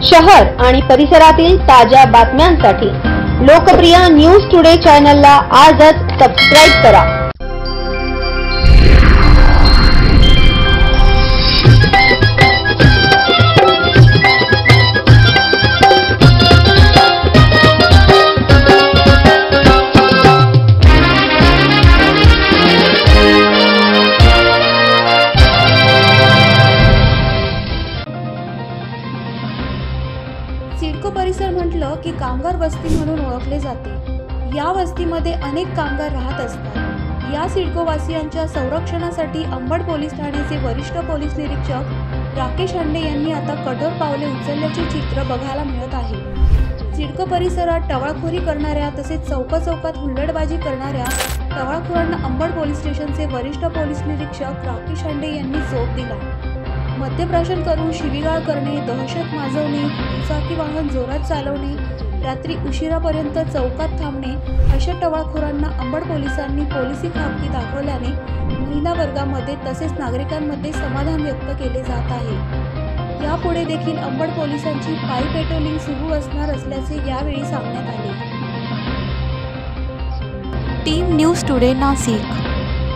शहर आणि परिसरातील ताज्या बातम्यांसाठी लोकप्रिय न्यूज टुडे चॅनलला आजच सबस्क्राइब करा। सिडको परिसर म्हटलं की कामगार वस्ती म्हणून ओळखले जाते। या वस्तीमध्ये अनेक कामगार राहत असतात। या सिडको वासियांच्या संरक्षणासाठी अंबड पोलीस ठाण्याचे वरिष्ठ पोलीस निरीक्षक राकेश हांडे यांनी आता कठोर पावले उचलल्याचे चित्र बघायला मिळत आहे। सिडको परिसरात टवाळखोरी करणाऱ्या तसेच चौकात हुल्लडबाजी करणाऱ्या टवाळखोरांना अंबड पोलीस स्टेशनचे वरिष्ठ पोलीस निरीक्षक राकेश हांडे यांनी चोप दिला। मद्यप्राशन करून शिवीगाळ करणे, दहशत माजवणे, दुचाकी वाहन जोरात चालवणे, रात्री उशिरापर्यंत चौकात थांबणे अशा टवाळखोरांना अंबड पोलिसांनी पोलिसी खामकी दाखवल्याने महिला वर्गामध्ये तसेच नागरिकांमध्ये समाधान व्यक्त केले जात आहे। यापुढे देखील अंबड पोलिसांची पायी पेट्रोलिंग सुरू असणार असल्याचे यावेळी सांगण्यात आले। Team news today Nashik.